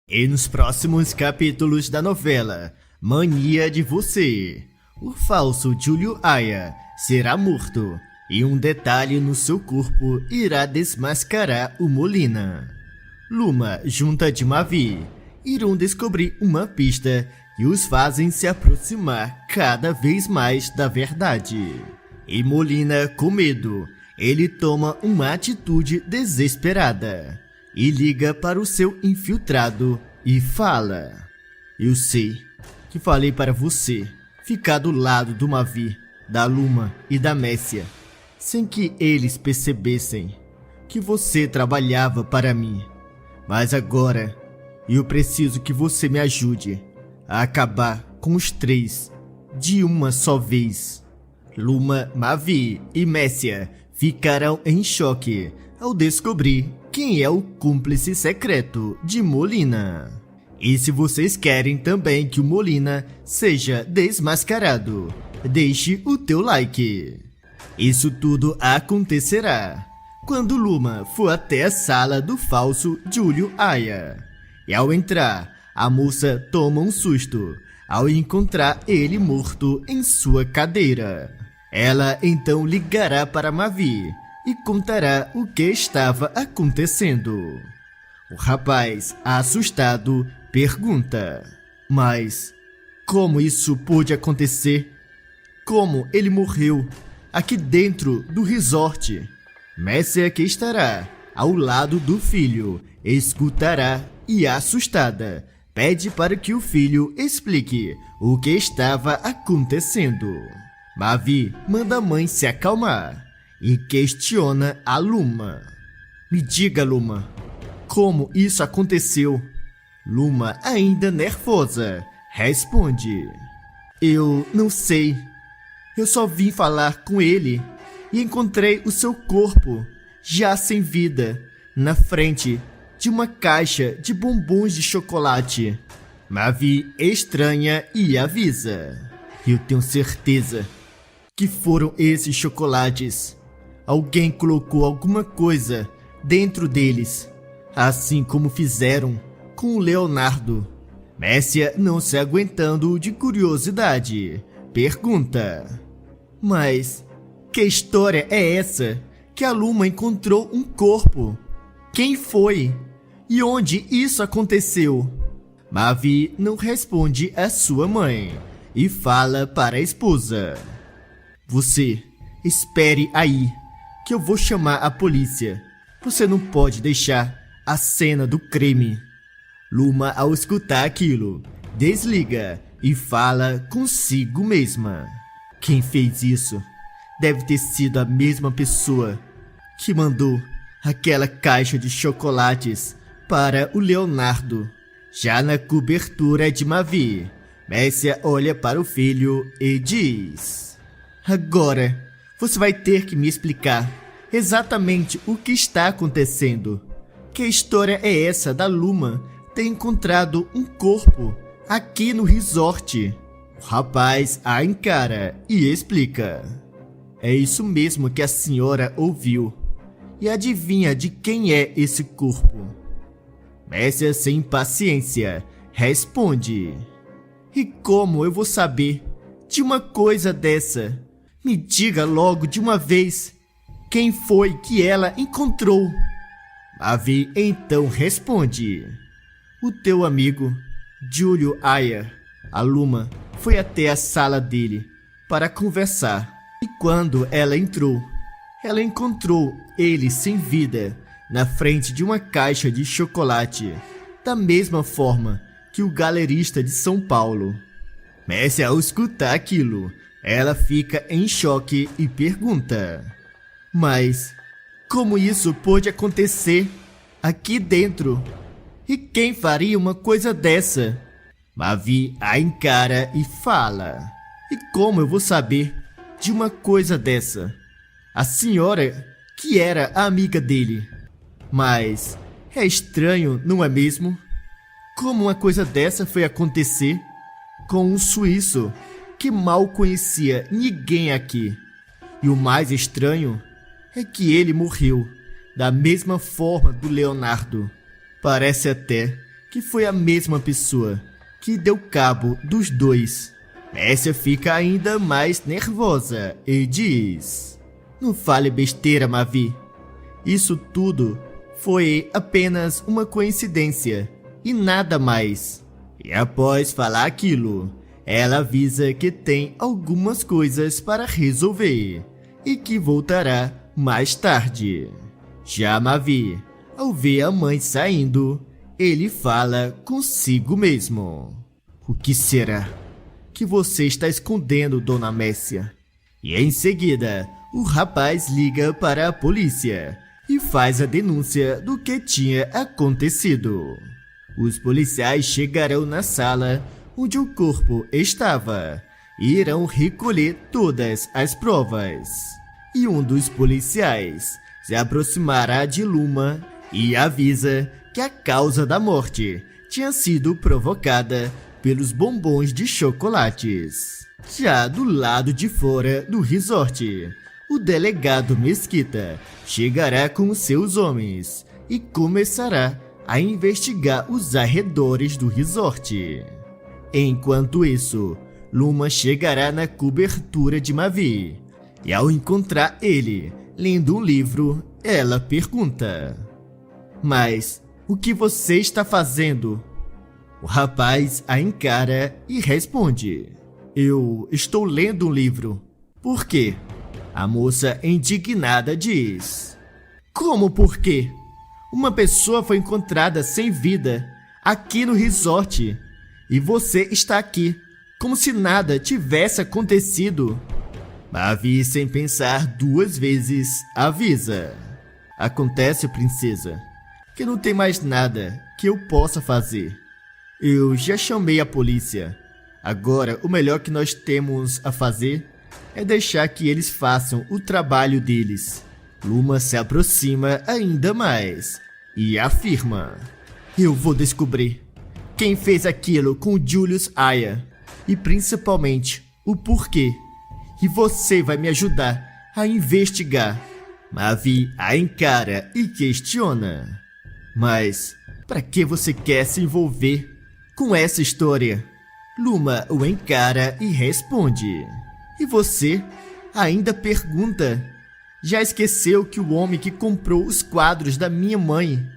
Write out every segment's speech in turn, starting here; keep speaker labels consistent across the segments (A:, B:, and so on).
A: E nos próximos capítulos da novela Mania de Você, o falso Júlio Aya será morto e um detalhe no seu corpo irá desmascarar o Molina. Luma, junta de Mavi, irão descobrir uma pista que os fazem se aproximar cada vez mais da verdade. E Molina, com medo, ele toma uma atitude desesperada e liga para o seu infiltrado e fala: "Eu sei que falei para você ficar do lado do Mavi, da Luma e da Messia, sem que eles percebessem que você trabalhava para mim. Mas agora eu preciso que você me ajude a acabar com os três de uma só vez." Luma, Mavi e Messia ficarão em choque ao descobrir quem é o cúmplice secreto de Molina. E se vocês querem também que o Molina seja desmascarado, deixe o teu like. Isso tudo acontecerá quando Luma for até a sala do falso Júlio Aya. E ao entrar, a moça toma um susto ao encontrar ele morto em sua cadeira. Ela então ligará para Mavi e contará o que estava acontecendo. O rapaz, assustado, pergunta: "Mas como isso pôde acontecer? Como ele morreu aqui dentro do resort?" Messia, que estará ao lado do filho, escutará e, assustada, pede para que o filho explique o que estava acontecendo. Mavi manda a mãe se acalmar e questiona a Luma: "Me diga, Luma, como isso aconteceu?" Luma, ainda nervosa, responde: "Eu não sei. Eu só vim falar com ele e encontrei o seu corpo, já sem vida, na frente de uma caixa de bombons de chocolate." Mavi estranha e avisa: "Eu tenho certeza que foram esses chocolates. Alguém colocou alguma coisa dentro deles, assim como fizeram com o Leonardo." Messia, não se aguentando de curiosidade, pergunta: "Mas que história é essa que a Luma encontrou um corpo? Quem foi? E onde isso aconteceu?" Mavi não responde à sua mãe e fala para a esposa: "Você espere aí, que eu vou chamar a polícia. Você não pode deixar a cena do crime." Luma, ao escutar aquilo, desliga e fala consigo mesma: "Quem fez isso deve ter sido a mesma pessoa que mandou aquela caixa de chocolates para o Leonardo." Já na cobertura de Mavi, Messia olha para o filho e diz: "Agora você vai ter que me explicar exatamente o que está acontecendo. Que história é essa da Luma ter encontrado um corpo aqui no resort?" O rapaz a encara e explica: "É isso mesmo que a senhora ouviu. E adivinha de quem é esse corpo?" Messia, sem paciência, responde: "E como eu vou saber de uma coisa dessa? Me diga logo de uma vez quem foi que ela encontrou." Mavi então responde: "O teu amigo Júlio Aya." A Luma foi até a sala dele para conversar e quando ela entrou, ela encontrou ele sem vida na frente de uma caixa de chocolate, da mesma forma que o galerista de São Paulo. Messia, ao escutar aquilo, ela fica em choque e pergunta: "Mas como isso pôde acontecer aqui dentro? E quem faria uma coisa dessa?" Mavi a encara e fala: "E como eu vou saber de uma coisa dessa? A senhora que era a amiga dele. Mas é estranho, não é mesmo? Como uma coisa dessa foi acontecer com um suíço que mal conhecia ninguém aqui? E o mais estranho é que ele morreu da mesma forma do Leonardo. Parece até que foi a mesma pessoa que deu cabo dos dois. Messia fica ainda mais nervosa e diz: Não fale besteira, Mavi. Isso tudo foi apenas uma coincidência e nada mais. E após falar aquilo, ela avisa que tem algumas coisas para resolver e que voltará mais tarde. Já Mavi, ao ver a mãe saindo, ele fala consigo mesmo: O que será que você está escondendo, Dona Messia? E em seguida, o rapaz liga para a polícia e faz a denúncia do que tinha acontecido. Os policiais chegarão na sala onde o corpo estava e irão recolher todas as provas. E um dos policiais se aproximará de Luma e avisa que a causa da morte tinha sido provocada pelos bombons de chocolates. Já do lado de fora do resort, o delegado Mesquita chegará com seus homens e começará a investigar os arredores do resort. Enquanto isso, Luma chegará na cobertura de Mavi e ao encontrar ele lendo um livro, ela pergunta: Mas o que você está fazendo? O rapaz a encara e responde: Eu estou lendo um livro. Por quê? A moça indignada diz: Como por quê? Uma pessoa foi encontrada sem vida aqui no resort e você está aqui como se nada tivesse acontecido. Mavi, sem pensar duas vezes, avisa: Acontece, princesa, que não tem mais nada que eu possa fazer. Eu já chamei a polícia. Agora, o melhor que nós temos a fazer é deixar que eles façam o trabalho deles. Luma se aproxima ainda mais e afirma: Eu vou descobrir quem fez aquilo com o Julius Aya e principalmente o porquê. E você vai me ajudar a investigar. Mavi a encara e questiona: Mas para que você quer se envolver com essa história? Luma o encara e responde: E você ainda pergunta? Já esqueceu que o homem que comprou os quadros da minha mãe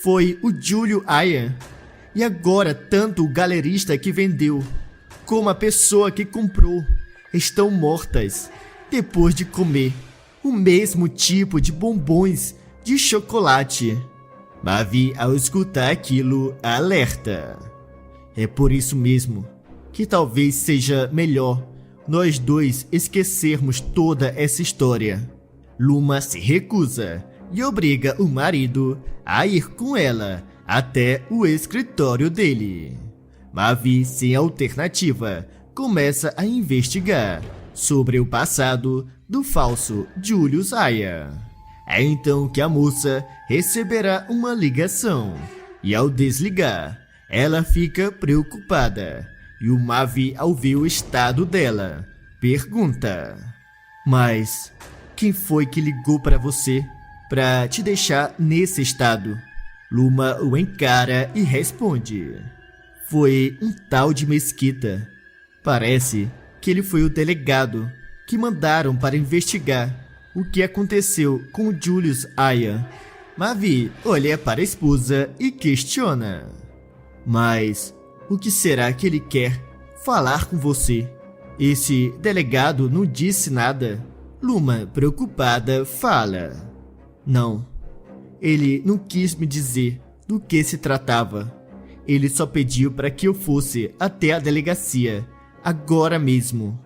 A: foi o Júlio Aya? E agora tanto o galerista que vendeu como a pessoa que comprou estão mortas depois de comer o mesmo tipo de bombons de chocolate. Mavi, ao escutar aquilo, alerta: É por isso mesmo que talvez seja melhor nós dois esquecermos toda essa história. Luma se recusa e obriga o marido a ir com ela até o escritório dele. Mavi, sem alternativa, começa a investigar sobre o passado do falso Julius Aya. É então que a moça receberá uma ligação e, ao desligar, ela fica preocupada e o Mavi, ao ver o estado dela, pergunta: Mas quem foi que ligou para você para te deixar nesse estado? Luma o encara e responde: Foi um tal de Mesquita. Parece que ele foi o delegado que mandaram para investigar o que aconteceu com o Julius Aya. Mavi olha para a esposa e questiona: Mas o que será que ele quer falar com você? Esse delegado não disse nada. Luma, preocupada, fala: Não, ele não quis me dizer do que se tratava. Ele só pediu para que eu fosse até a delegacia, agora mesmo.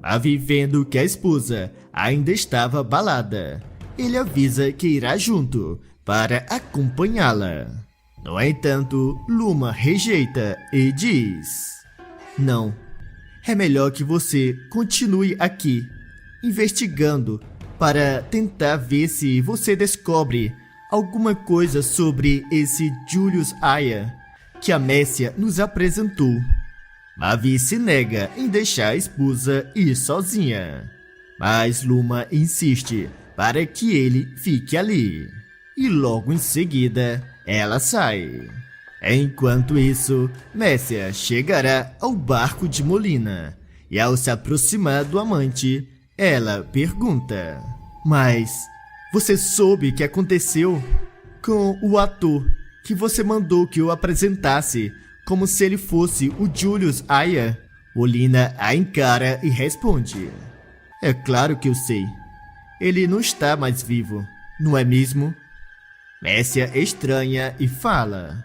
A: Mavi, vendo que a esposa ainda estava abalada, ele avisa que irá junto para acompanhá-la. No entanto, Luma rejeita e diz: Não, é melhor que você continue aqui, investigando, para tentar ver se você descobre alguma coisa sobre esse Julius Aya que a Messia nos apresentou. Mavi se nega em deixar a esposa ir sozinha, mas Luma insiste para que ele fique ali. E logo em seguida, ela sai. Enquanto isso, Messia chegará ao barco de Molina e ao se aproximar do amante, ela pergunta: Mas você soube o que aconteceu com o ator que você mandou que eu apresentasse como se ele fosse o Julius Aya? Molina a encara e responde: É claro que eu sei. Ele não está mais vivo, não é mesmo? Messia estranha e fala: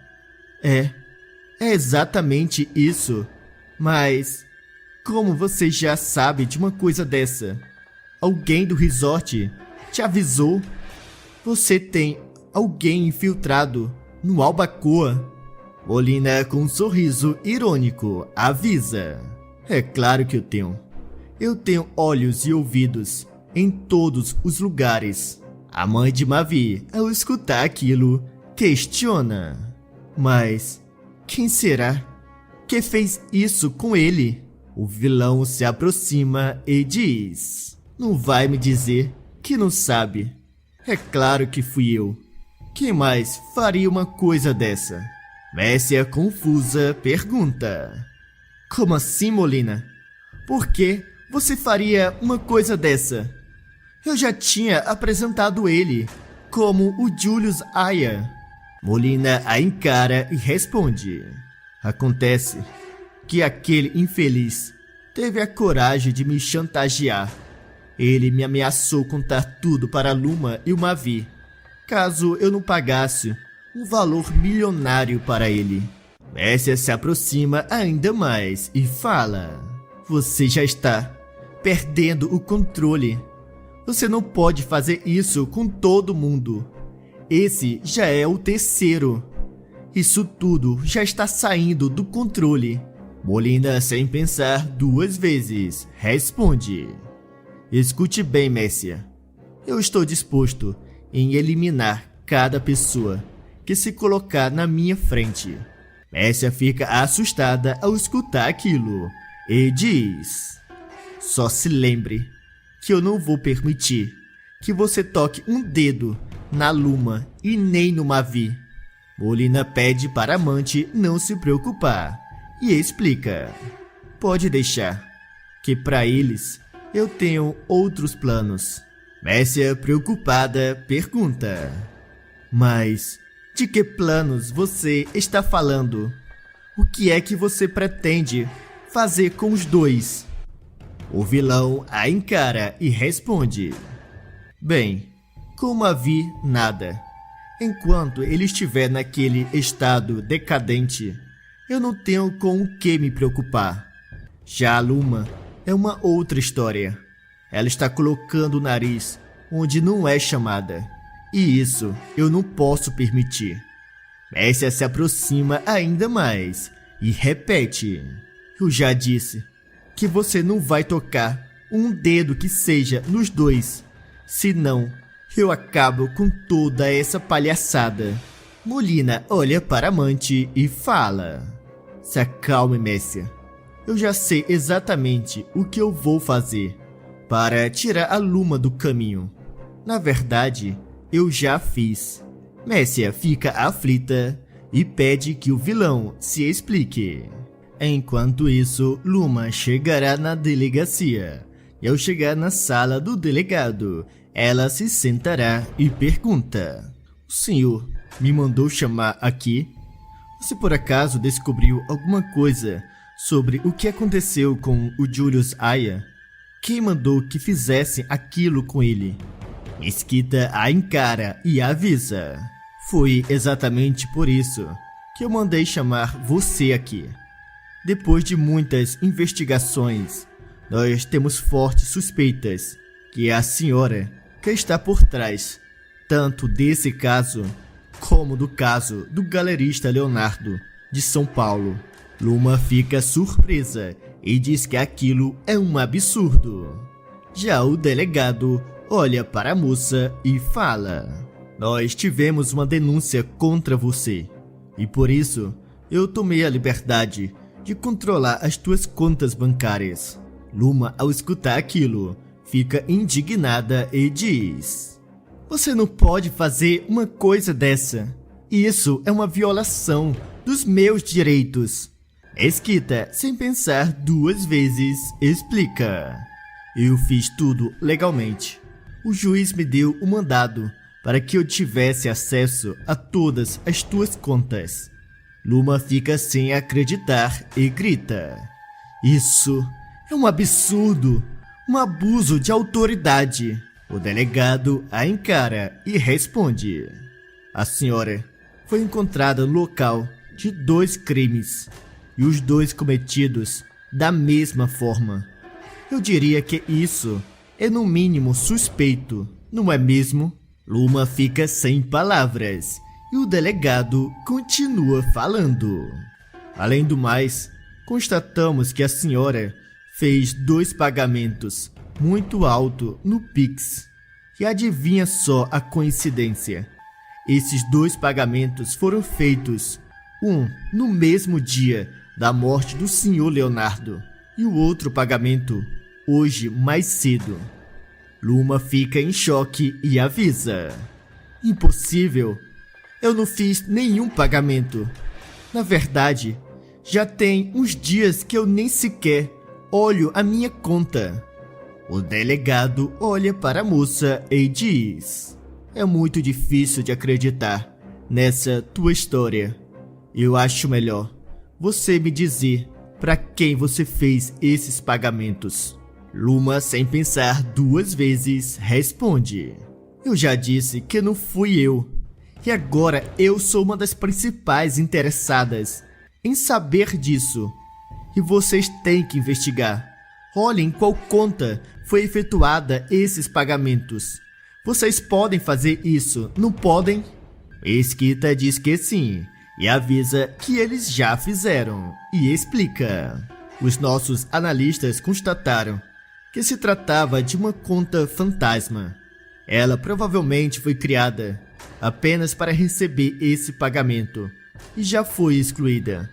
A: É exatamente isso. Mas como você já sabe de uma coisa dessa? Alguém do resort te avisou? Você tem alguém infiltrado no Albacoa? Molina, com um sorriso irônico, avisa: É claro que eu tenho. Eu tenho olhos e ouvidos em todos os lugares. A mãe de Mavi, ao escutar aquilo, questiona: Mas quem será que fez isso com ele? O vilão se aproxima e diz: Não vai me dizer que não sabe. É claro que fui eu. Quem mais faria uma coisa dessa? Messia, confusa, pergunta: Como assim, Molina? Por que você faria uma coisa dessa? Eu já tinha apresentado ele como o Julius Aya. Molina a encara e responde: Acontece que aquele infeliz teve a coragem de me chantagear. Ele me ameaçou contar tudo para Luma e o Mavi, caso eu não pagasse um valor milionário para ele. Messia se aproxima ainda mais e fala: Você já está perdendo o controle. Você não pode fazer isso com todo mundo. Esse já é o terceiro. Isso tudo já está saindo do controle. Molina, sem pensar duas vezes, responde: Escute bem, Messia. Eu estou disposto em eliminar cada pessoa que se colocar na minha frente. Messia fica assustada ao escutar aquilo e diz: Só se lembre que eu não vou permitir que você toque um dedo na Luma e nem no Mavi. Molina pede para a amante não se preocupar e explica: Pode deixar, que para eles eu tenho outros planos. Messia, preocupada, pergunta: Mas de que planos você está falando? O que é que você pretende fazer com os dois? O vilão a encara e responde: Bem, com Mavi, nada. Enquanto ele estiver naquele estado decadente, eu não tenho com o que me preocupar. Já a Luma é uma outra história. Ela está colocando o nariz onde não é chamada. E isso eu não posso permitir. Messia se aproxima ainda mais e repete: Eu já disse que você não vai tocar um dedo que seja nos dois. Senão, eu acabo com toda essa palhaçada. Molina olha para a amante e fala: Se acalme, Messia. Eu já sei exatamente o que eu vou fazer para tirar a Luma do caminho. Na verdade, eu já fiz. Messia fica aflita e pede que o vilão se explique. Enquanto isso, Luma chegará na delegacia. E ao chegar na sala do delegado, ela se sentará e pergunta: O senhor me mandou chamar aqui? Você por acaso descobriu alguma coisa sobre o que aconteceu com o Julius Aya? Quem mandou que fizessem aquilo com ele? Mesquita a encara e avisa: Foi exatamente por isso que eu mandei chamar você aqui. Depois de muitas investigações, nós temos fortes suspeitas que é a senhora que está por trás, tanto desse caso, como do caso do galerista Leonardo, de São Paulo. Luma fica surpresa e diz que aquilo é um absurdo. Já o delegado olha para a moça e fala: Nós tivemos uma denúncia contra você, e por isso eu tomei a liberdade de controlar as tuas contas bancárias. Luma, ao escutar aquilo, fica indignada e diz: Você não pode fazer uma coisa dessa. Isso é uma violação dos meus direitos. Mesquita, sem pensar 2 vezes, explica. Eu fiz tudo legalmente. O juiz me deu o mandado para que eu tivesse acesso a todas as tuas contas. Luma fica sem acreditar e grita. Isso é um absurdo, um abuso de autoridade. O delegado a encara e responde. A senhora foi encontrada no local de 2 crimes, e os 2 cometidos da mesma forma. Eu diria que isso é no mínimo suspeito, não é mesmo? Luma fica sem palavras e o delegado continua falando. Além do mais, constatamos que a senhora fez 2 pagamentos muito alto no Pix. E adivinha só a coincidência. Esses 2 pagamentos foram feitos, um no mesmo dia da morte do senhor Leonardo e o outro pagamento hoje mais cedo. Luma fica em choque e avisa. Impossível! Eu não fiz nenhum pagamento. Na verdade, já tem uns dias que eu nem sequer olho a minha conta. O delegado olha para a moça e diz: é muito difícil de acreditar nessa tua história. Eu acho melhor você me dizer para quem você fez esses pagamentos. Luma, sem pensar 2 vezes, responde. Eu já disse que não fui eu. E agora eu sou uma das principais interessadas em saber disso. E vocês têm que investigar. Olhem em qual conta foi efetuada esses pagamentos. Vocês podem fazer isso, não podem? Mesquita diz que sim, e avisa que eles já fizeram, e explica. Os nossos analistas constataram que se tratava de uma conta fantasma. Ela provavelmente foi criada apenas para receber esse pagamento e já foi excluída.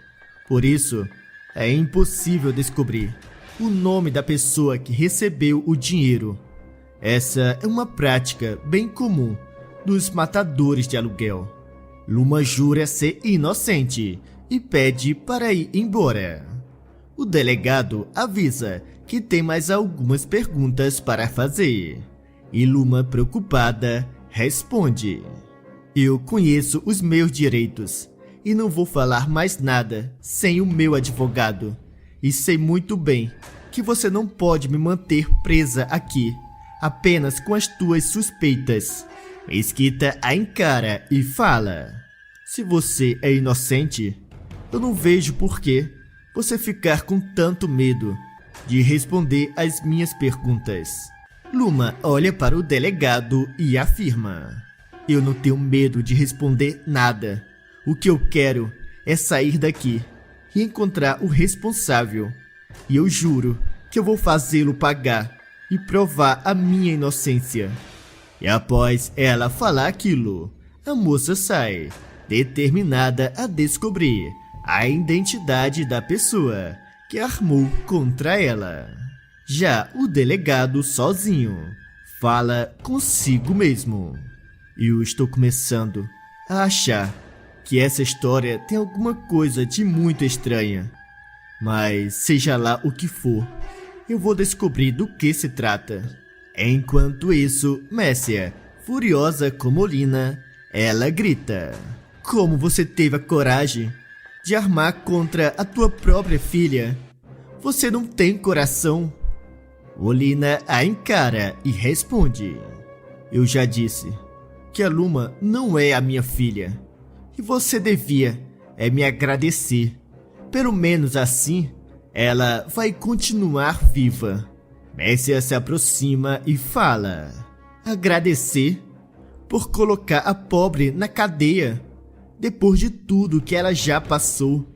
A: Por isso, é impossível descobrir o nome da pessoa que recebeu o dinheiro. Essa é uma prática bem comum dos matadores de aluguel. Luma jura ser inocente e pede para ir embora. O delegado avisa que tem mais algumas perguntas para fazer. E Luma, preocupada, responde: eu conheço os meus direitos e não vou falar mais nada sem o meu advogado. E sei muito bem que você não pode me manter presa aqui, apenas com as tuas suspeitas. Mesquita a encara e fala: se você é inocente, eu não vejo por que você ficar com tanto medo de responder às minhas perguntas. Luma olha para o delegado e afirma: eu não tenho medo de responder nada. O que eu quero é sair daqui e encontrar o responsável. E eu juro que eu vou fazê-lo pagar e provar a minha inocência. E após ela falar aquilo, a moça sai, determinada a descobrir a identidade da pessoa que armou contra ela. Já o delegado, sozinho, fala consigo mesmo: eu estou começando a achar que essa história tem alguma coisa de muito estranha. Mas seja lá o que for, eu vou descobrir do que se trata. Enquanto isso, Messia, furiosa como Lina, ela grita: como você teve a coragem de armar contra a tua própria filha? Você não tem coração? Olina a encara e responde: eu já disse que a Luma não é a minha filha. E você devia me agradecer. Pelo menos assim, ela vai continuar viva. Messia se aproxima e fala: agradecer? Por colocar a pobre na cadeia? Depois de tudo que ela já passou,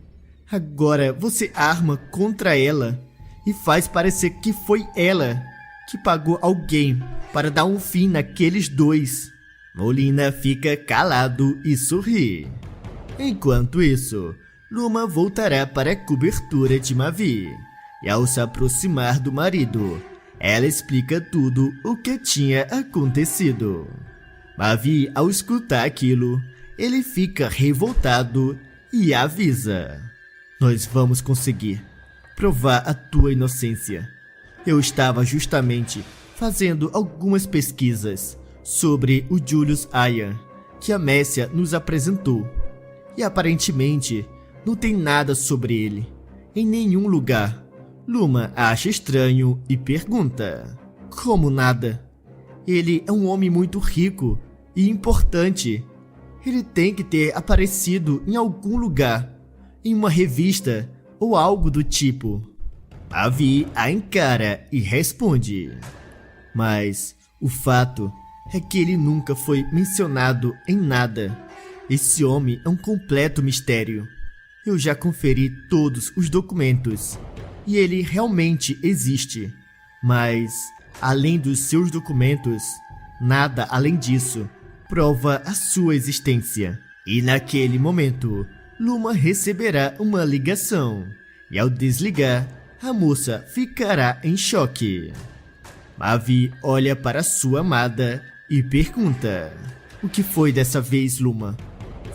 A: agora você arma contra ela e faz parecer que foi ela que pagou alguém para dar um fim naqueles 2. Molina fica calado e sorri. Enquanto isso, Luma voltará para a cobertura de Mavi. E ao se aproximar do marido, ela explica tudo o que tinha acontecido. Mavi, ao escutar aquilo, ele fica revoltado e avisa: nós vamos conseguir provar a tua inocência. Eu estava justamente fazendo algumas pesquisas sobre o Julius Aya, que a Messia nos apresentou. E aparentemente não tem nada sobre ele em nenhum lugar. Luma acha estranho e pergunta: como nada? Ele é um homem muito rico e importante. Ele tem que ter aparecido em algum lugar, em uma revista ou algo do tipo. Mavi a encara e responde: mas o fato é que ele nunca foi mencionado em nada. Esse homem é um completo mistério. Eu já conferi todos os documentos e ele realmente existe. Mas, além dos seus documentos, nada além disso prova a sua existência. E naquele momento, Luma receberá uma ligação. E ao desligar, a moça ficará em choque. Mavi olha para sua amada e pergunta: o que foi dessa vez, Luma?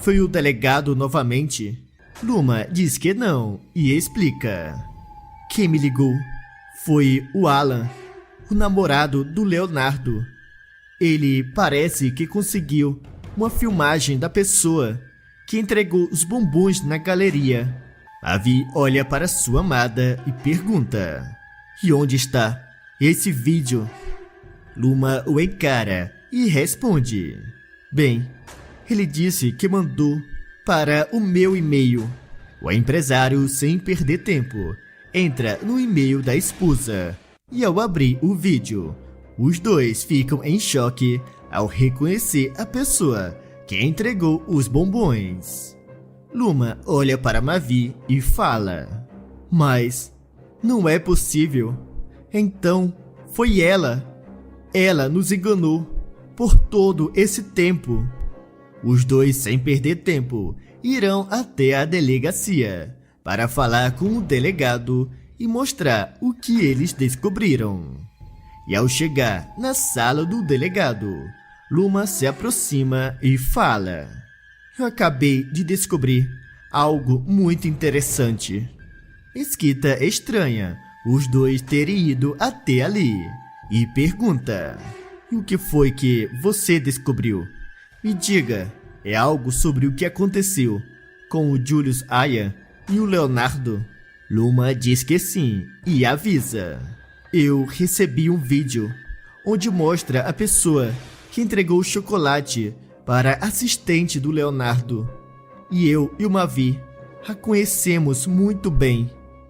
A: Foi o delegado novamente? Luma diz que não e explica: quem me ligou foi o Alan, o namorado do Leonardo. Ele parece que conseguiu uma filmagem da pessoa que entregou os bombons na galeria. Mavi olha para sua amada e pergunta: e onde está esse vídeo? Luma o encara e responde: bem, ele disse que mandou para o meu e-mail. O empresário, sem perder tempo, entra no e-mail da esposa e ao abrir o vídeo, os dois ficam em choque ao reconhecer a pessoa que entregou os bombons. Luma olha para Mavi e fala: mas não é possível. Então foi ela. Ela nos enganou por todo esse tempo. Os dois, sem perder tempo, irão até a delegacia para falar com o delegado e mostrar o que eles descobriram. E ao chegar na sala do delegado, Luma se aproxima e fala: eu acabei de descobrir algo muito interessante. Esquita estranha os dois terem ido até ali e pergunta: e o que foi que você descobriu? Me diga, é algo sobre o que aconteceu com o Julius Aya e o Leonardo? Luma diz que sim e avisa: eu recebi um vídeo onde mostra a pessoa que entregou o chocolate para a assistente do Leonardo. E eu e o Mavi a conhecemos muito bem.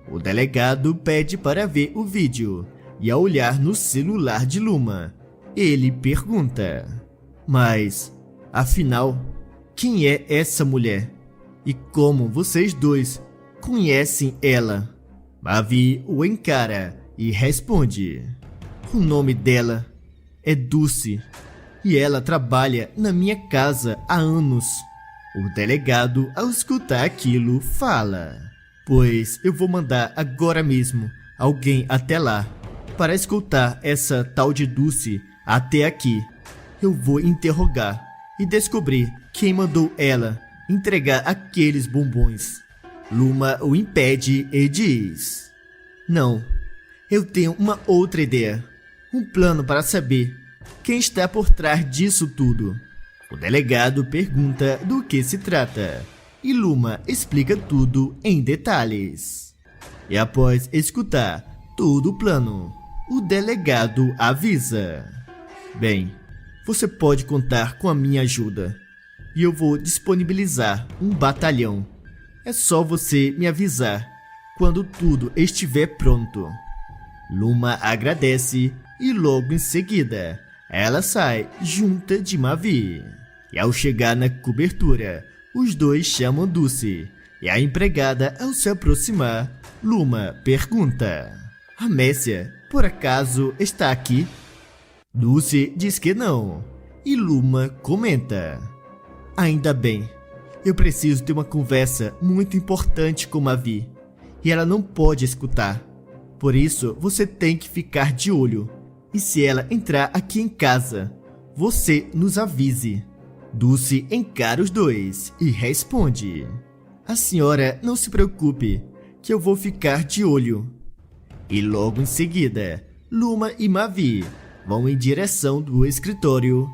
A: O delegado pede para ver o vídeo e ao olhar no celular de Luma, ele pergunta: mas, afinal, quem é essa mulher? E como vocês dois conhecem ela? Mavi o encara e responde: o nome dela é Dulce e ela trabalha na minha casa há anos. O delegado, ao escutar aquilo, fala: pois eu vou mandar agora mesmo alguém até lá para escutar essa tal de Dulce até aqui. Eu vou interrogar e descobrir quem mandou ela entregar aqueles bombons. Luma o impede e diz: não, eu tenho uma outra ideia. Um plano para saber quem está por trás disso tudo. O delegado pergunta do que se trata e Luma explica tudo em detalhes. E após escutar todo o plano, o delegado avisa: bem, você pode contar com a minha ajuda e eu vou disponibilizar um batalhão. É só você me avisar quando tudo estiver pronto. Luma agradece e logo em seguida ela sai junta de Mavi. E ao chegar na cobertura, os dois chamam Dulce. E a empregada, ao se aproximar, Luma pergunta: a Messia, por acaso, está aqui? Dulce diz que não. E Luma comenta: ainda bem. Eu preciso ter uma conversa muito importante com Mavi. E ela não pode escutar. Por isso, você tem que ficar de olho. E se ela entrar aqui em casa, você nos avise. Dulce encara os dois e responde: A senhora não se preocupe, que eu vou ficar de olho. E logo em seguida, Luma e Mavi vão em direção do escritório.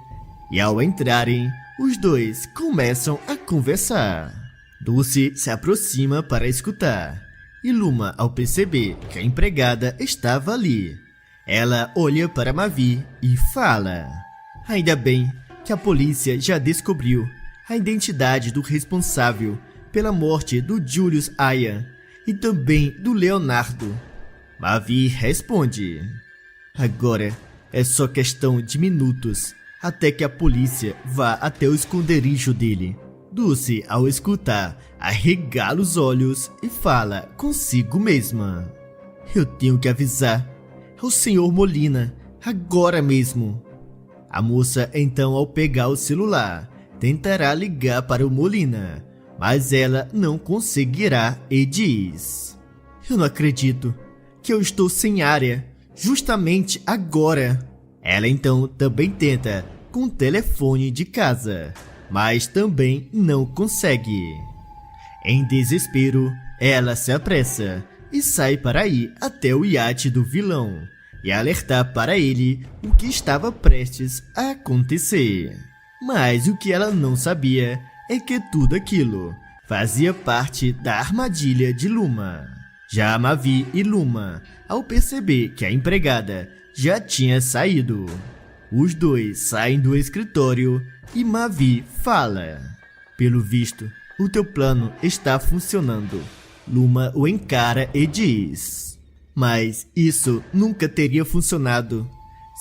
A: E ao entrarem, os dois começam a conversar. Dulce se aproxima para escutar. E Luma, ao perceber que a empregada estava ali, ela olha para Mavi e fala: ainda bem que a polícia já descobriu a identidade do responsável pela morte do Julius Aya e também do Leonardo. Mavi responde: agora é só questão de minutos até que a polícia vá até o esconderijo dele. Dulce, ao escutar, arregala os olhos e fala consigo mesma: eu tenho que avisar ao Sr. Molina agora mesmo. A moça então, ao pegar o celular, tentará ligar para o Molina, mas ela não conseguirá e diz: eu não acredito que eu estou sem área justamente agora. Ela então também tenta com o telefone de casa, mas também não consegue. Em desespero, ela se apressa e sai para ir até o iate do vilão e alertar para ele o que estava prestes a acontecer. Mas o que ela não sabia é que tudo aquilo fazia parte da armadilha de Luma. Já Mavi e Luma, ao perceber que a empregada já tinha saído, os dois saem do escritório e Mavi fala: pelo visto, o teu plano está funcionando. Luma o encara e diz: mas isso nunca teria funcionado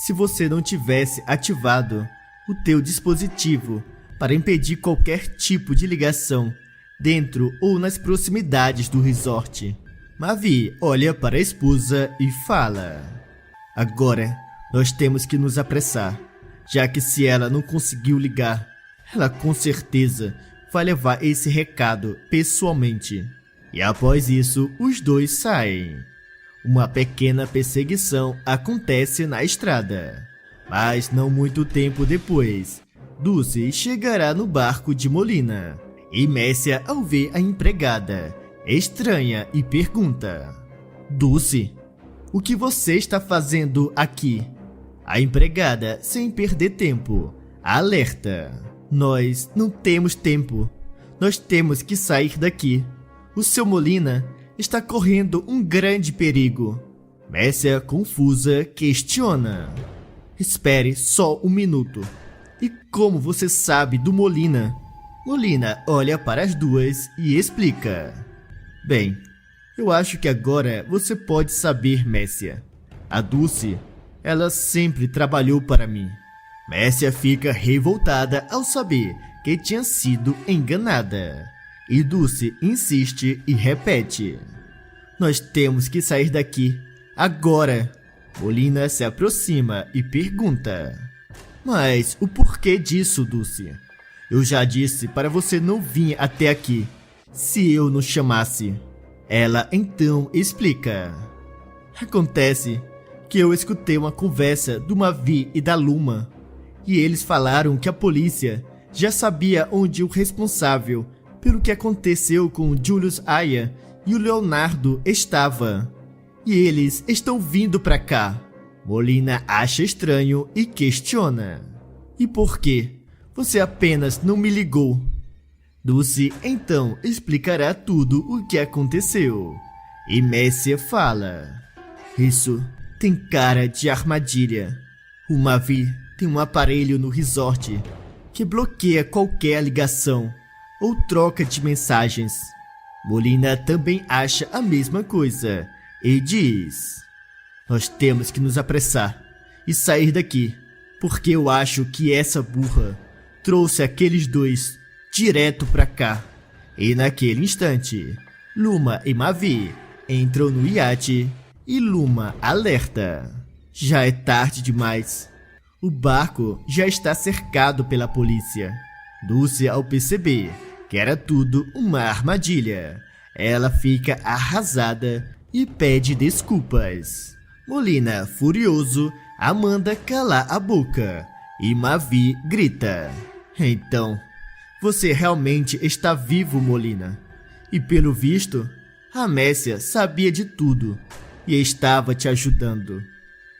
A: se você não tivesse ativado o teu dispositivo para impedir qualquer tipo de ligação dentro ou nas proximidades do resort. Mavi olha para a esposa e fala: agora nós temos que nos apressar, já que se ela não conseguiu ligar, ela com certeza vai levar esse recado pessoalmente. E após isso, os dois saem. Uma pequena perseguição acontece na estrada, mas não muito tempo depois, Dulce chegará no barco de Molina e Messia, ao ver a empregada, estranha e pergunta: Dulce, o que você está fazendo aqui? A empregada, sem perder tempo, alerta: nós não temos tempo, nós temos que sair daqui. O seu Molina está correndo um grande perigo. Messia, confusa, questiona: espere só um minuto. E como você sabe do Molina? Molina olha para as duas e explica: bem, eu acho que agora você pode saber, Messia. A Dulce, ela sempre trabalhou para mim. Messia fica revoltada ao saber que tinha sido enganada. E Dulce insiste e repete: nós temos que sair daqui, agora. Molina se aproxima e pergunta: mas o porquê disso, Dulce? Eu já disse para você não vir até aqui, se eu não chamasse. Ela então explica: acontece que eu escutei uma conversa do Mavi e da Luma, e eles falaram que a polícia já sabia onde o responsável pelo que aconteceu com o Julius Aya e o Leonardo estava. E eles estão vindo para cá. Molina acha estranho e questiona: e por quê? Você apenas não me ligou. Dulce então explicará tudo o que aconteceu. E Messia fala: isso tem cara de armadilha. O Mavi tem um aparelho no resort que bloqueia qualquer ligação ou troca de mensagens. Molina também acha a mesma coisa e diz: nós temos que nos apressar e sair daqui, porque eu acho que essa burra trouxe aqueles dois direto pra cá. E naquele instante, Luma e Mavi entram no iate e Luma alerta: já é tarde demais. O barco já está cercado pela polícia. Dulce, ao perceber que era tudo uma armadilha, ela fica arrasada e pede desculpas. Molina, furioso, a manda calar a boca e Mavi grita: então, você realmente está vivo, Molina? E pelo visto, a Messia sabia de tudo e estava te ajudando.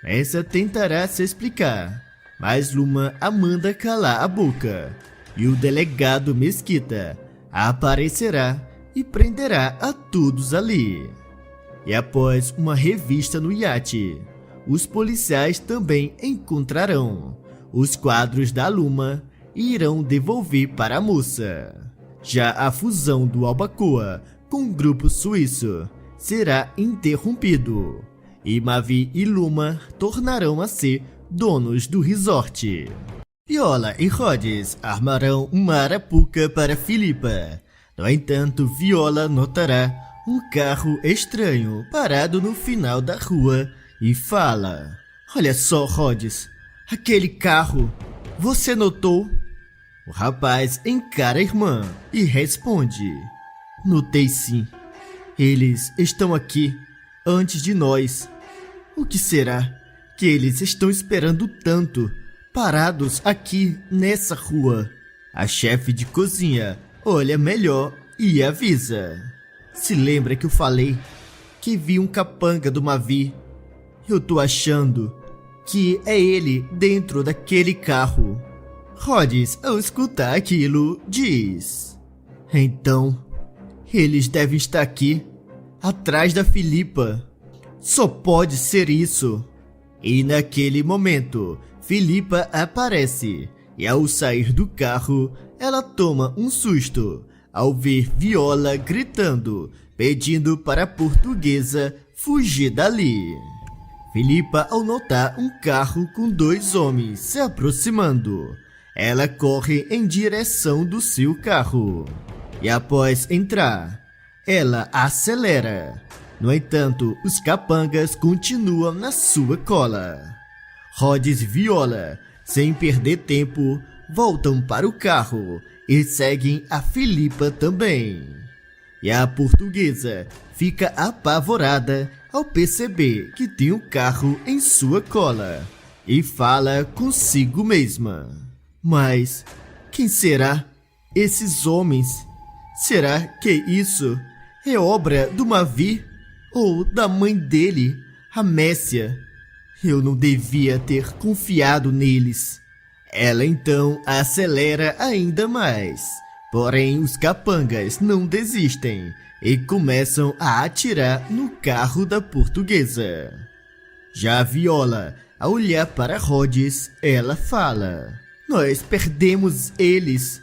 A: Messia tentará se explicar, mas Luma a manda calar a boca. E o delegado Mesquita aparecerá e prenderá a todos ali. E após uma revista no iate, os policiais também encontrarão os quadros da Luma e irão devolver para a moça. Já a fusão do Albacoa com o grupo suíço será interrompido e Mavi e Luma tornarão a ser donos do resort. Viola e Rhodes armarão uma arapuca para Philippa. No entanto, Viola notará um carro estranho parado no final da rua e fala: "Olha só, Rhodes, aquele carro, você notou?" O rapaz encara a irmã e responde: "Notei sim. Eles estão aqui antes de nós. O que será que eles estão esperando tanto, parados aqui nessa rua?" A chefe de cozinha olha melhor e avisa: "Se lembra que eu falei que vi um capanga do Mavi? Eu tô achando que é ele dentro daquele carro." Rhodes, ao escutar aquilo, diz: "Então, eles devem estar aqui, atrás da Philippa. Só pode ser isso." E naquele momento, Philippa aparece e ao sair do carro, ela toma um susto ao ver Viola gritando, pedindo para a portuguesa fugir dali. Philippa, ao notar um carro com 2 homens se aproximando, ela corre em direção do seu carro. E após entrar, ela acelera. No entanto, os capangas continuam na sua cola. Rhodes e Viola, sem perder tempo, voltam para o carro e seguem a Philippa também. E a portuguesa fica apavorada ao perceber que tem um carro em sua cola e fala consigo mesma: "Mas quem será esses homens? Será que isso é obra do Mavi ou da mãe dele, a Messia? Eu não devia ter confiado neles." Ela então acelera ainda mais. Porém, os capangas não desistem e começam a atirar no carro da portuguesa. Já a Viola, ao olhar para Rhodes, ela fala: "Nós perdemos eles.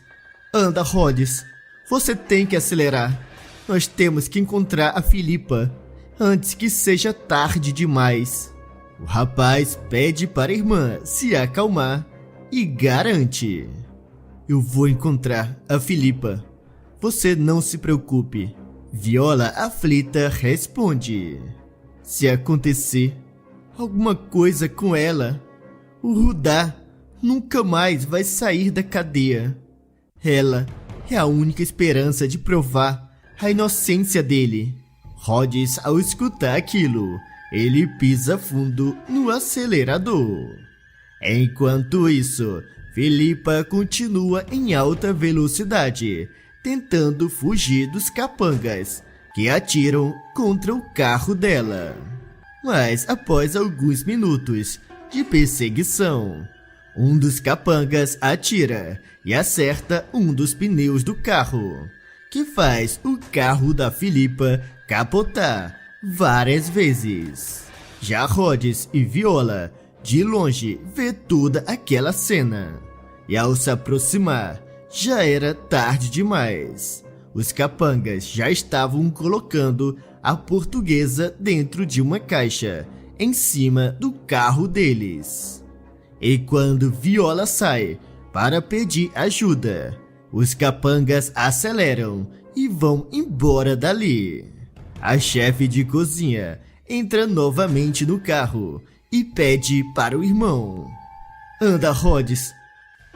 A: Anda, Rhodes, você tem que acelerar. Nós temos que encontrar a Philippa antes que seja tarde demais." O rapaz pede para a irmã se acalmar e garante: "Eu vou encontrar a Philippa. Você não se preocupe." Viola, aflita, responde: "Se acontecer alguma coisa com ela, o Rudá nunca mais vai sair da cadeia. Ela é a única esperança de provar a inocência dele." Rhodes, ao escutar aquilo, ele pisa fundo no acelerador. Enquanto isso, Philippa continua em alta velocidade, tentando fugir dos capangas que atiram contra o carro dela. Mas após alguns minutos de perseguição, um dos capangas atira e acerta um dos pneus do carro, que faz o carro da Philippa capotar várias vezes. Já Rhodes e Viola, de longe, vê toda aquela cena. E ao se aproximar, já era tarde demais. Os capangas já estavam colocando a portuguesa dentro de uma caixa, em cima do carro deles. E quando Viola sai para pedir ajuda, os capangas aceleram e vão embora dali. A chefe de cozinha entra novamente no carro e pede para o irmão: "Anda, Rhodes,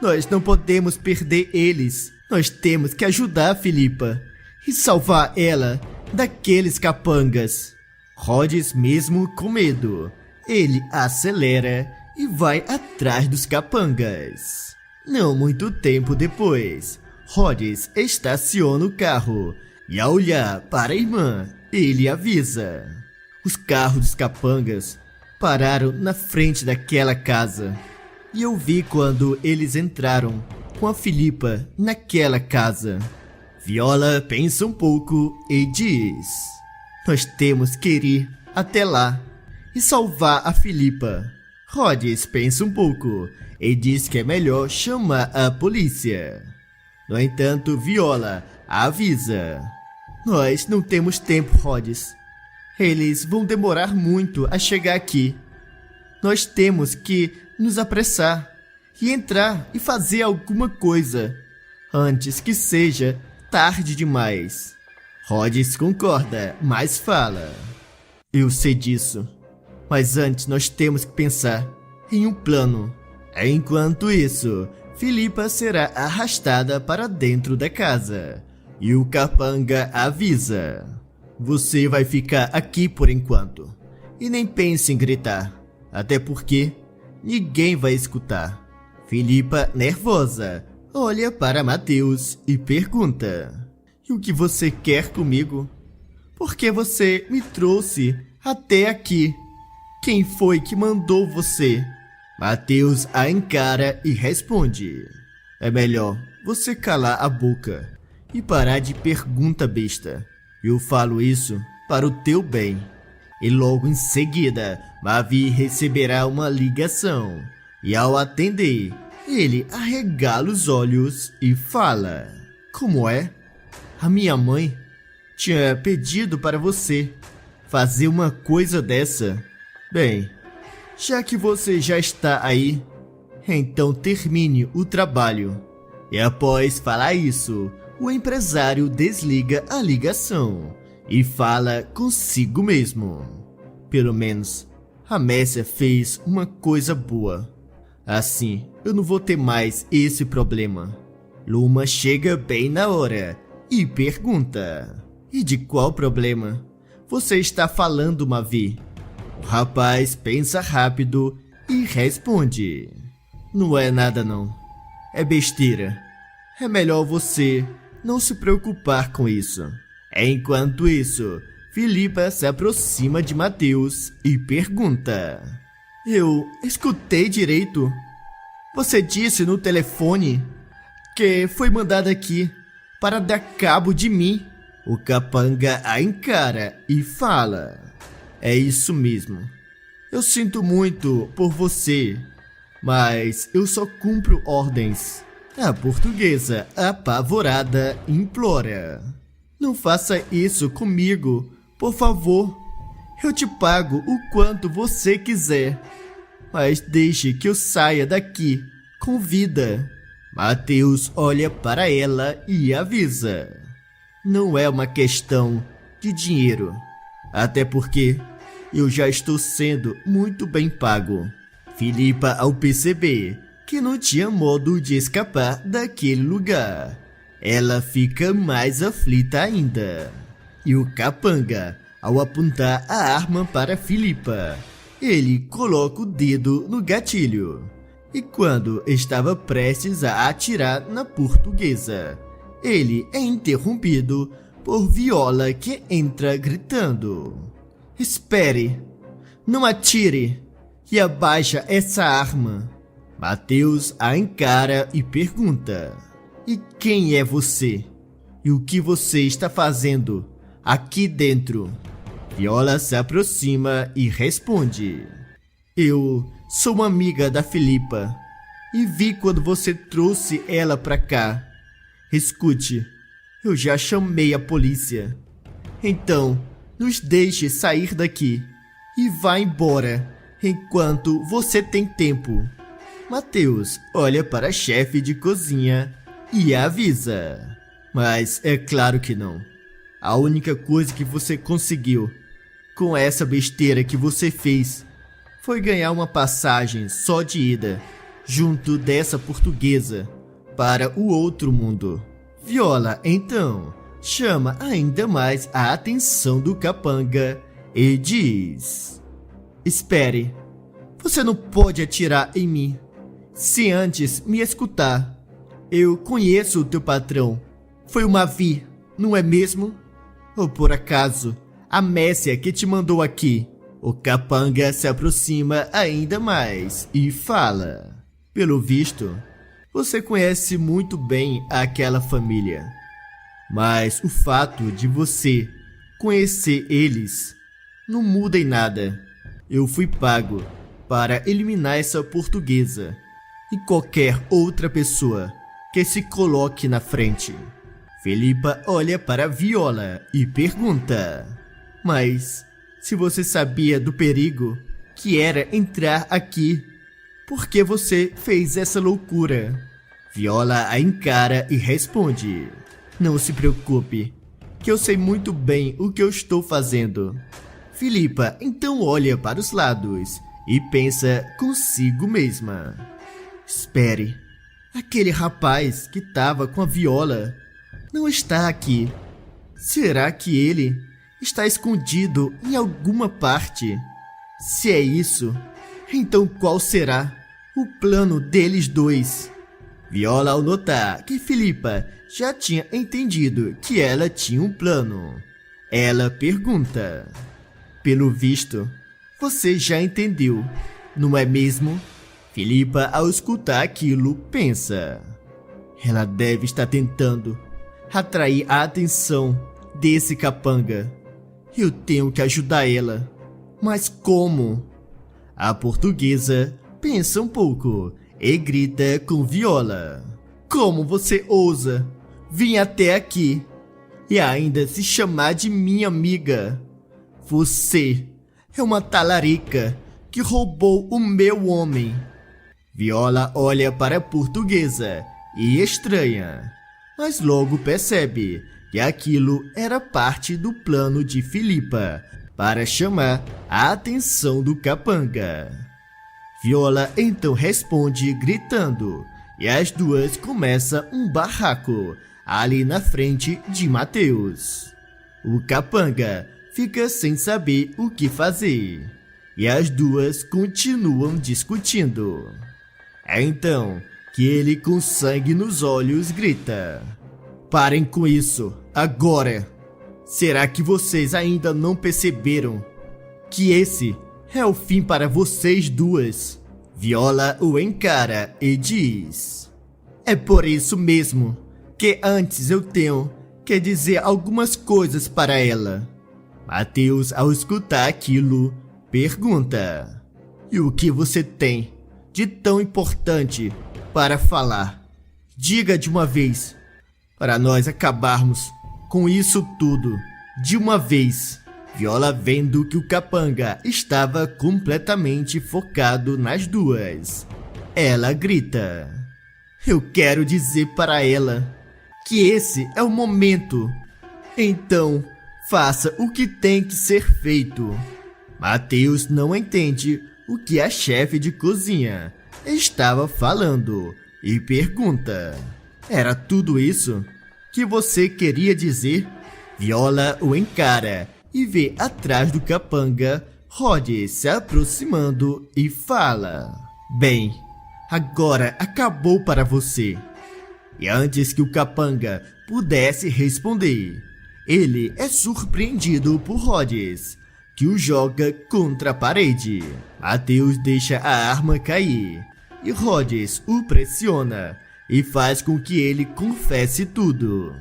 A: nós não podemos perder eles. Nós temos que ajudar a Philippa e salvar ela daqueles capangas." Rhodes, mesmo com medo, ele acelera e vai atrás dos capangas. Não muito tempo depois, Rhodes estaciona o carro E ao olhar para a irmã, ele avisa. Os carros dos capangas pararam na frente daquela casa. E eu vi quando eles entraram com a Filipa naquela casa. Viola pensa um pouco e diz: nós temos que ir até lá e salvar a Filipa. Rhodes pensa um pouco e diz que é melhor chamar a polícia. No entanto, Viola avisa: nós não temos tempo, Rhodes. Eles vão demorar muito a chegar aqui. Nós temos que nos apressar e entrar e fazer alguma coisa antes que seja tarde demais. Rhodes concorda, mas fala: eu sei disso, mas antes nós temos que pensar em um plano. Enquanto isso, Filipa será arrastada para dentro da casa e o capanga avisa: você vai ficar aqui por enquanto e nem pense em gritar, até porque ninguém vai escutar. Filipa, nervosa, olha para Mateus e pergunta: e o que você quer comigo? Por que você me trouxe até aqui? Quem foi que mandou você? Mateus a encara e responde: é melhor você calar a boca e parar de pergunta besta. Eu falo isso para o teu bem. E logo em seguida, Mavi receberá uma ligação. E ao atender, ele arregala os olhos e fala: como é? A minha mãe tinha pedido para você fazer uma coisa dessa. Bem, já que você já está aí, então termine o trabalho. E após falar isso, o empresário desliga a ligação e fala consigo mesmo: pelo menos a Messia fez uma coisa boa. Assim, eu não vou ter mais esse problema. Luma chega bem na hora e pergunta: e de qual problema você está falando, Mavi? O rapaz pensa rápido e responde: não é nada não, é besteira. É melhor você não se preocupar com isso. Enquanto isso, Filipa se aproxima de Mateus e pergunta: eu escutei direito? Você disse no telefone que foi mandado aqui para dar cabo de mim. O capanga a encara e fala: é isso mesmo. Eu sinto muito por você, mas eu só cumpro ordens. A portuguesa, apavorada, implora: não faça isso comigo, por favor. Eu te pago o quanto você quiser, mas deixe que eu saia daqui com vida. Mateus olha para ela e avisa: não é uma questão de dinheiro, até porque eu já estou sendo muito bem pago. Filipa, ao perceber que não tinha modo de escapar daquele lugar, ela fica mais aflita ainda. E o capanga, ao apontar a arma para Filipa, ele coloca o dedo no gatilho. E quando estava prestes a atirar na portuguesa, ele é interrompido por Viola, que entra gritando: espere, não atire e abaixa essa arma. Mateus a encara e pergunta: e quem é você? E o que você está fazendo aqui dentro? Viola se aproxima e responde: eu sou uma amiga da Filipa e vi quando você trouxe ela pra cá. Escute, eu já chamei a polícia. Então, nos deixe sair daqui e vá embora enquanto você tem tempo. Mateus olha para a chefe de cozinha e avisa: mas é claro que não. A única coisa que você conseguiu com essa besteira que você fez foi ganhar uma passagem só de ida junto dessa portuguesa para o outro mundo. Viola, então, chama ainda mais a atenção do capanga e diz: espere, você não pode atirar em mim se antes me escutar. Eu conheço o teu patrão. Foi o Mavi, não é mesmo? Ou por acaso, a Messia que te mandou aqui? O capanga se aproxima ainda mais e fala: pelo visto, você conhece muito bem aquela família. Mas o fato de você conhecer eles não muda em nada. Eu fui pago para eliminar essa portuguesa e qualquer outra pessoa que se coloque na frente. Filipa olha para Viola e pergunta: mas se você sabia do perigo que era entrar aqui, por que você fez essa loucura? Viola a encara e responde: não se preocupe, que eu sei muito bem o que eu estou fazendo. Filipa então olha para os lados e pensa consigo mesma: espere, aquele rapaz que estava com a Viola não está aqui. Será que ele está escondido em alguma parte? Se é isso, então qual será o plano deles dois? Viola, ao notar que Filipa já tinha entendido que ela tinha um plano, ela pergunta: pelo visto, você já entendeu, não é mesmo? Filipa, ao escutar aquilo, pensa: ela deve estar tentando atrair a atenção desse capanga. Eu tenho que ajudar ela. Mas como? A portuguesa pensa um pouco e grita com Viola: como você ousa vir até aqui e ainda se chamar de minha amiga? Você é uma talarica que roubou o meu homem. Viola olha para a portuguesa e estranha, mas logo percebe que aquilo era parte do plano de Filipa para chamar a atenção do capanga. Viola então responde gritando e as duas começam um barraco ali na frente de Mateus. O capanga fica sem saber o que fazer e as duas continuam discutindo. É então que ele, com sangue nos olhos, grita: parem com isso, agora! Será que vocês ainda não perceberam que esse é o fim para vocês duas? Viola o encara e diz: é por isso mesmo que antes eu tenho que dizer algumas coisas para ela. Mateus, ao escutar aquilo, pergunta: e o que você tem de tão importante para falar? Diga de uma vez, para nós acabarmos com isso tudo de uma vez. Viola, vendo que o capanga estava completamente focado nas duas, ela grita: eu quero dizer para ela que esse é o momento. Então, faça o que tem que ser feito. Mateus não entende o que a chefe de cozinha estava falando e pergunta: era tudo isso que você queria dizer? Viola o encara e vê atrás do capanga Rod se aproximando e fala: bem, agora acabou para você. E antes que o capanga pudesse responder, ele é surpreendido por Rhodes, que o joga contra a parede. Mateus deixa a arma cair e Rhodes o pressiona e faz com que ele confesse tudo.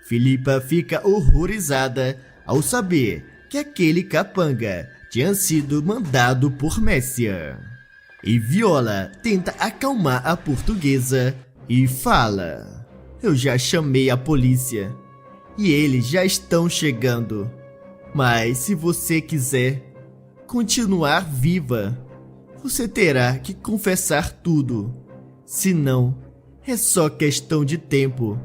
A: Filipa fica horrorizada ao saber que aquele capanga tinha sido mandado por Messia. E Viola tenta acalmar a portuguesa e fala: eu já chamei a polícia e eles já estão chegando. Mas se você quiser continuar viva, você terá que confessar tudo. Senão, é só questão de tempo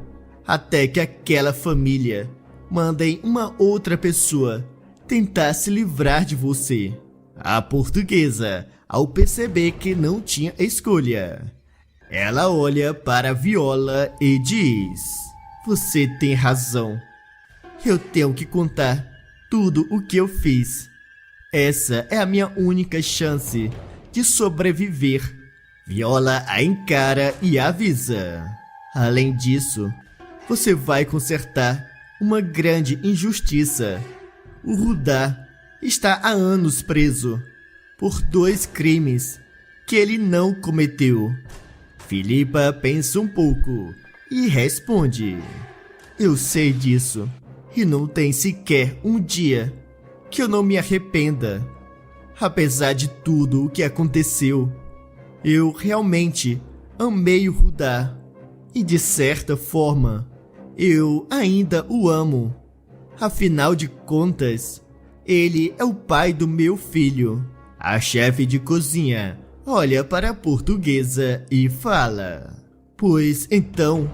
A: até que aquela família mandem uma outra pessoa tentar se livrar de você. A portuguesa, ao perceber que não tinha escolha, ela olha para Viola e diz: você tem razão. Eu tenho que contar tudo o que eu fiz. Essa é a minha única chance de sobreviver. Viola a encara e avisa: além disso, você vai consertar uma grande injustiça. O Rudá está há anos preso por 2 crimes que ele não cometeu. Filipa pensa um pouco e responde: eu sei disso, e não tem sequer um dia que eu não me arrependa. Apesar de tudo o que aconteceu, eu realmente amei o Rudá, e de certa forma, eu ainda o amo. Afinal de contas, ele é o pai do meu filho. A chefe de cozinha olha para a portuguesa e fala: pois então,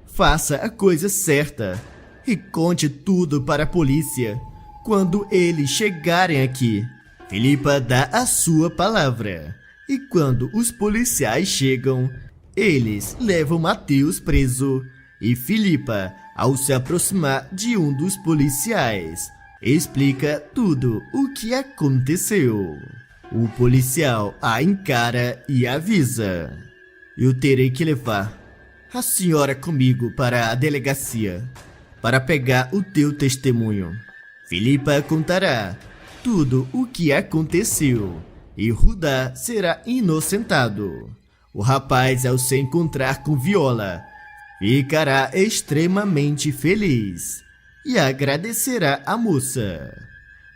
A: faça a coisa certa e conte tudo para a polícia quando eles chegarem aqui. Filipa dá a sua palavra, e quando os policiais chegam, eles levam Mateus preso, e Filipa, ao se aproximar de um dos policiais, explica tudo o que aconteceu. O policial a encara e avisa: eu terei que levar a senhora comigo para a delegacia para pegar o teu testemunho. Filipa contará tudo o que aconteceu e Rudá será inocentado. O rapaz, ao se encontrar com Viola, ficará extremamente feliz e agradecerá a moça.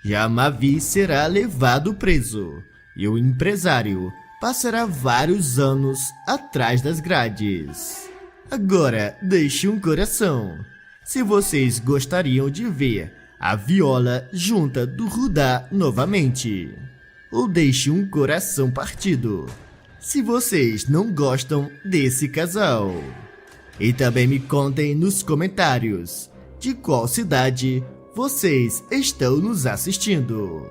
A: Já Mavi será levado preso e o empresário passará vários anos atrás das grades. Agora, deixe um coração se vocês gostariam de ver a Viola junta do Rudá novamente. Ou deixe um coração partido se vocês não gostam desse casal. E também me contem nos comentários de qual cidade vocês estão nos assistindo.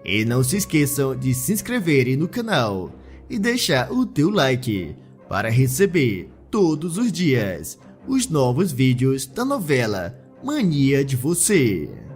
A: E não se esqueçam de se inscreverem no canal e deixar o teu like para receber todos os dias os novos vídeos da novela Mania de Você.